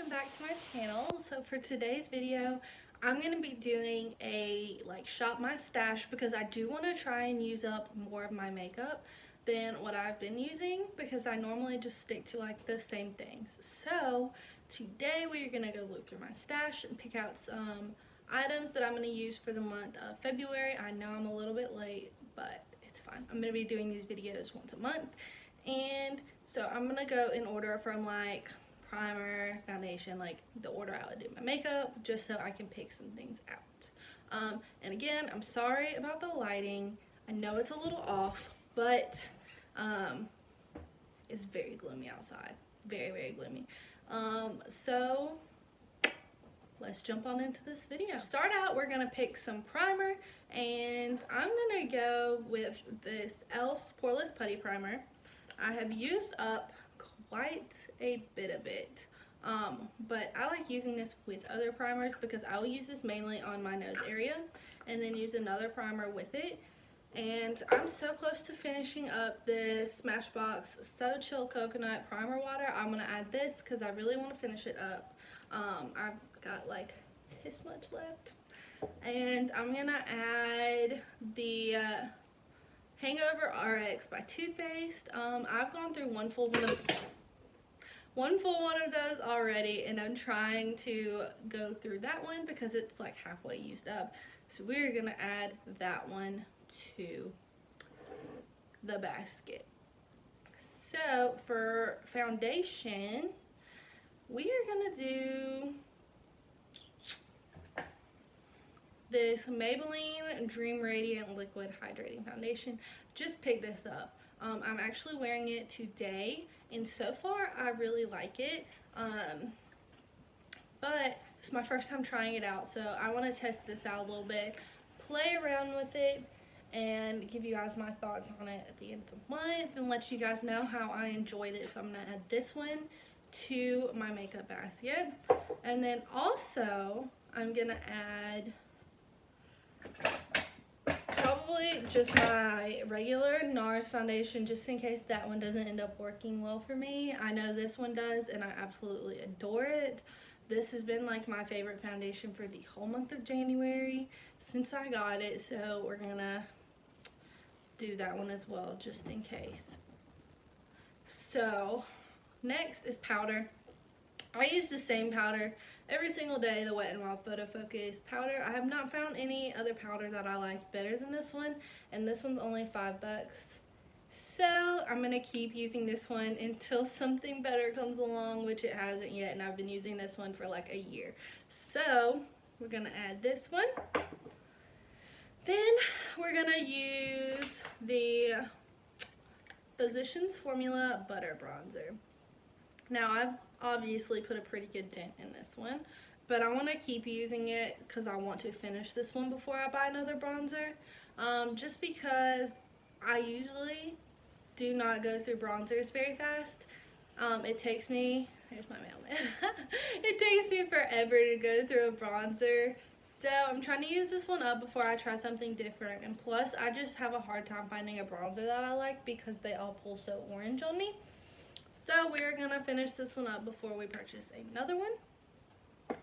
welcome back to my channel. So for today's video, I'm going to be doing a shop my stash because I do want to try and use up more of my makeup than what I've been using because I normally just stick to the same things. So today we're going to go look through my stash and pick out some items that I'm going to use for the month of February. I know I'm a little bit late, but it's fine. I'm going to be doing these videos once a month. And so I'm going to go in order from primer, foundation, the order I would do my makeup, just so I can pick some things out. And again, I'm sorry about the lighting. I know it's a little off, but it's very gloomy outside. Very, very gloomy. So let's jump on into this video. To start out, we're gonna pick some primer, and I'm gonna go with this e.l.f. Poreless Putty Primer. I have used up quite a bit of it, but I like using this with other primers because I will use this mainly on my nose area and then use another primer with it. And I'm so close to finishing up this Smashbox So Chill Coconut Primer Water. I'm going to add this because I really want to finish it up. I've got this much left. And I'm going to add the Hangover RX by Too Faced. I've gone through one full one of those already, and I'm trying to go through that one because it's halfway used up. So we're going to add that one to the basket. So for foundation, we are going to do this Maybelline Dream Radiant Liquid Hydrating Foundation. Just picked this up. I'm actually wearing it today, and so far I really like it. But it's my first time trying it out, so I want to test this out a little bit, play around with it, and give you guys my thoughts on it at the end of the month and let you guys know how I enjoyed it. So I'm going to add this one to my makeup basket. And then also I'm going to add probably just my regular NARS foundation, just in case that one doesn't end up working well for me. I know this one does, and I absolutely adore it. This has been my favorite foundation for the whole month of January since I got it, so we're gonna do that one as well, just in case. So next is powder. I use the same powder every single day, the Wet n Wild Photo Focus powder. I have not found any other powder that I like better than this one, and this one's only $5. So I'm gonna keep using this one until something better comes along, which it hasn't yet, and I've been using this one for a year. So we're gonna add this one. Then we're gonna use the Physicians Formula Butter Bronzer. Now I've obviously put a pretty good dent in this one, but I want to keep using it because I want to finish this one before I buy another bronzer. Just because I usually do not go through bronzers very fast. It takes me, here's my mailman, it takes me forever to go through a bronzer. So I'm trying to use this one up before I try something different. And plus, I just have a hard time finding a bronzer that I like because they all pull so orange on me. So we're gonna finish this one up before we purchase another one. I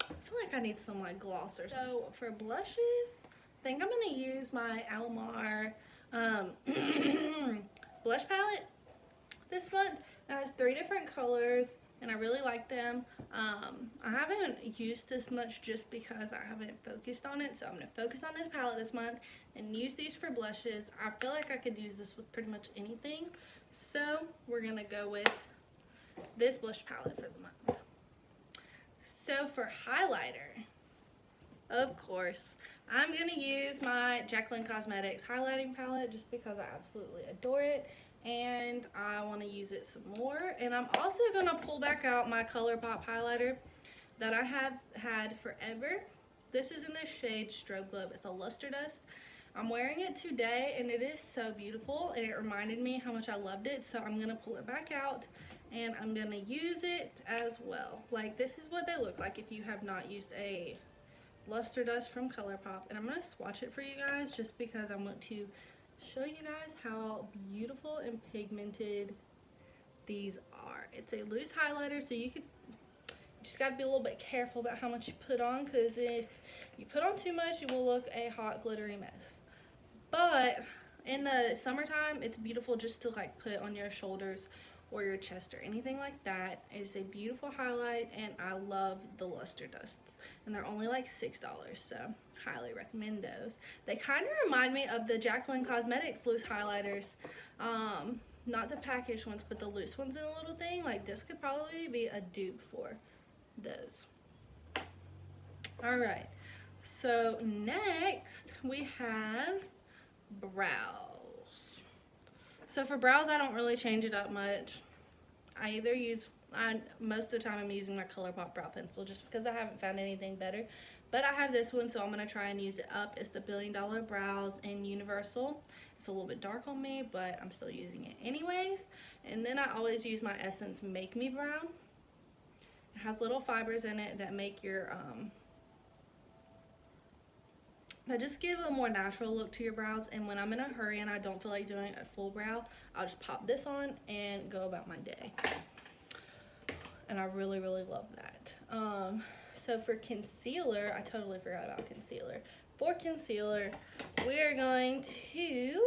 feel like I need some gloss or something. So for blushes, I think I'm gonna use my Almar blush palette this month. It has 3 different colors, and I really like them. I haven't used this much just because I haven't focused on it, so I'm gonna focus on this palette this month and use these for blushes. I feel like I could use this with pretty much anything. So we're gonna go with this blush palette for the month. So for highlighter, of course, I'm gonna use my Jaclyn Cosmetics highlighting palette just because I absolutely adore it and I want to use it some more. And I'm also gonna pull back out my ColourPop highlighter that I have had forever. This is in the shade Strobe Globe. It's a luster dust. I'm wearing it today, and it is so beautiful, and it reminded me how much I loved it, so I'm going to pull it back out, and I'm going to use it as well. This is what they look like if you have not used a luster dust from ColourPop, and I'm going to swatch it for you guys just because I want to show you guys how beautiful and pigmented these are. It's a loose highlighter, so you could just got to be a little bit careful about how much you put on, because if you put on too much, you will look a hot glittery mess. But in the summertime, it's beautiful just to like put on your shoulders or your chest or anything like that. It's a beautiful highlight, and I love the luster dusts, and they're only like $6, so highly recommend those. They kind of remind me of the Jacqueline Cosmetics loose highlighters, not the packaged ones, but the loose ones in a little thing. Like this could probably be a dupe for those. All right, so next we have brows. So for brows, I don't really change it up much. I either use, most of the time I'm using my ColourPop brow pencil just because I haven't found anything better. But I have this one, so I'm going to try and use it up. It's the Billion Dollar Brows in Universal. It's a little bit dark on me, but I'm still using it anyways. And then I always use my Essence Make Me Brown. It has little fibers in it that make your, that just give a more natural look to your brows. And when I'm in a hurry and I don't feel like doing a full brow, I'll just pop this on and go about my day. And I really, really love that. So for concealer, I totally forgot about concealer. For concealer, we are going to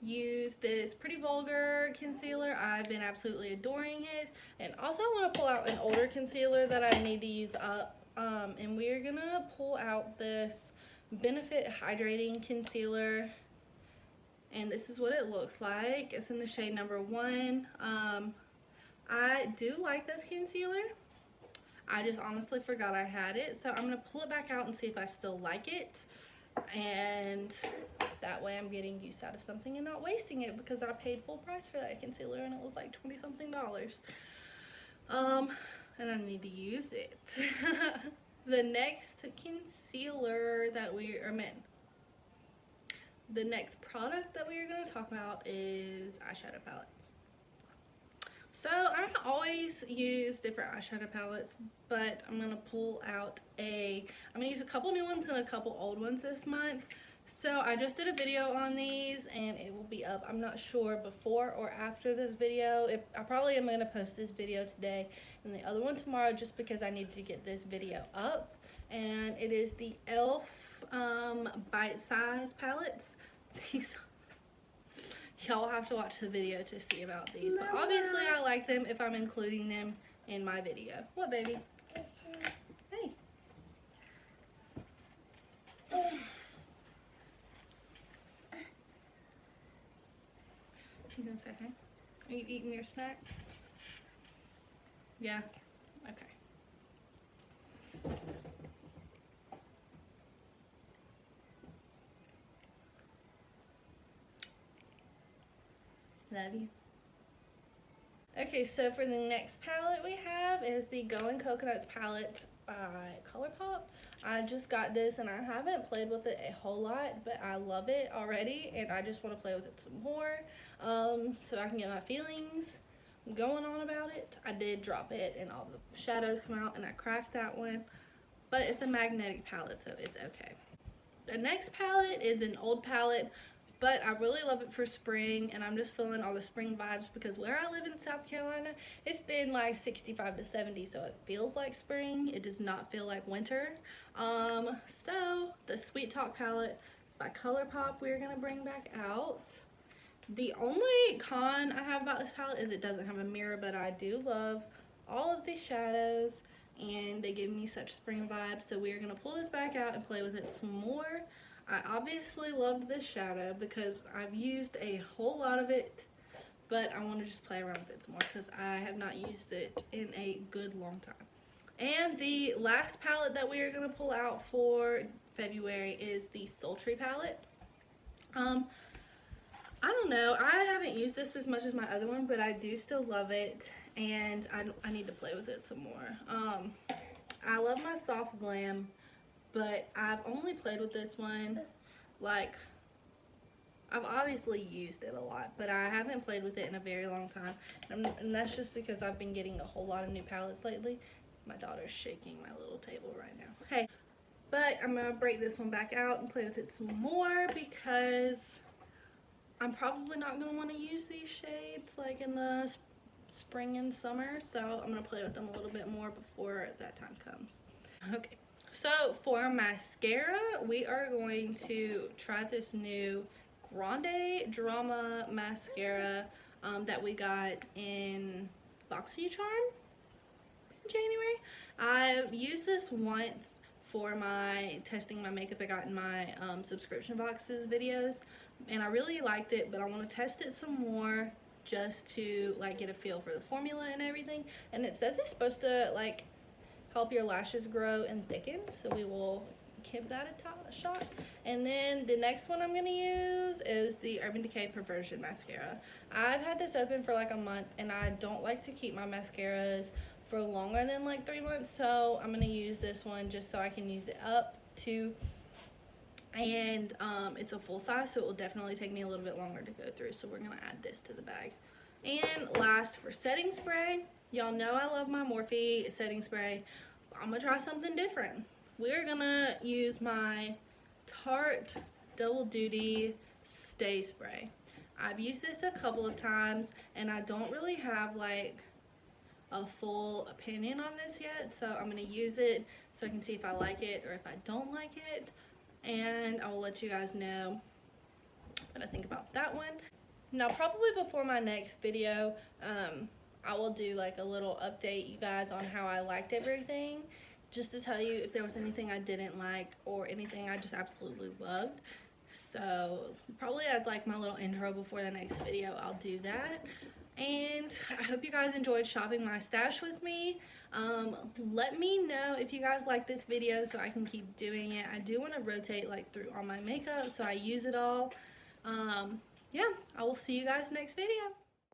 use this Pretty Vulgar concealer. I've been absolutely adoring it. And also I want to pull out an older concealer that I need to use up. And we're gonna pull out this Benefit Hydrating Concealer, and this is what it looks like. It's in the shade number 1. I do like this concealer. I just honestly forgot I had it, so I'm gonna pull it back out and see if I still like it, and that way I'm getting use out of something and not wasting it, because I paid full price for that concealer and it was like $20-something. And I need to use it. The next concealer that the next product that we are going to talk about is eyeshadow palettes. So I always use different eyeshadow palettes, but I'm going to pull out I'm going to use a couple new ones and a couple old ones this month. So I just did a video on these, and it will be up, I'm not sure, before or after this video. I probably am going to post this video today and the other one tomorrow, just because I need to get this video up. And it is the e.l.f. Bite Size palettes. These, y'all have to watch the video to see about these, but obviously I like them if I'm including them in my video. What, baby? Hey. You gonna say hey? Are you eating your snack? Yeah? Okay. Love you. Okay, so for the next palette we have is the Going Coconuts palette by ColourPop. I just got this and I haven't played with it a whole lot, but I love it already and I just want to play with it some more, so I can get my feelings going on about it. I did drop it and all the shadows come out and I cracked that one, but it's a magnetic palette, so it's okay. The next palette is an old palette, but I really love it for spring, and I'm just feeling all the spring vibes because where I live in South Carolina, it's been like 65 to 70, so it feels like spring. It does not feel like winter. So the Sweet Talk palette by ColourPop we're gonna bring back out. The only con I have about this palette is it doesn't have a mirror, but I do love all of these shadows and they give me such spring vibes, so we're gonna pull this back out and play with it some more. I obviously loved this shadow because I've used a whole lot of it, but I want to just play around with it some more because I have not used it in a good long time. And the last palette that we are going to pull out for February is the Sultry palette. I don't know, I haven't used this as much as my other one, but I do still love it, and I need to play with it some more. I love my Soft Glam, but I've only played with this one, like, I've obviously used it a lot, but I haven't played with it in a very long time, and that's just because I've been getting a whole lot of new palettes lately. My daughter's shaking my little table right now. Hey, but I'm gonna break this one back out and play with it some more because I'm probably not gonna want to use these shades like in the spring and summer, so I'm gonna play with them a little bit more before that time comes. Okay, so for mascara, we are going to try this new Grande Drama mascara that we got in BoxyCharm in January. I've used this once for my testing my makeup I got in my subscription boxes videos, and I really liked it, but I want to test it some more just to like get a feel for the formula and everything. And it says it's supposed to like help your lashes grow and thicken, so we will give that a shot. And then the next one I'm going to use is the Urban Decay Perversion mascara. I've had this open for like a month, and I don't like to keep my mascaras for longer than like 3 months, so I'm going to use this one just so I can use it up to, and it's a full size, so it will definitely take me a little bit longer to go through, so we're going to add this to the bag. And last, for setting spray, y'all know I love my Morphe setting spray. I'm going to try something different. We're going to use my Tarte Double Duty Stay Spray. I've used this a couple of times, and I don't really have like a full opinion on this yet, so I'm going to use it so I can see if I like it or if I don't like it, and I will let you guys know what I think about that one. Now, probably before my next video, I will do like a little update you guys on how I liked everything, just to tell you if there was anything I didn't like or anything I just absolutely loved. So probably as like my little intro before the next video, I'll do that. And I hope you guys enjoyed shopping my stash with me. Let me know if you guys like this video so I can keep doing it. I do want to rotate like through all my makeup so I use it all. Yeah, I will see you guys next video.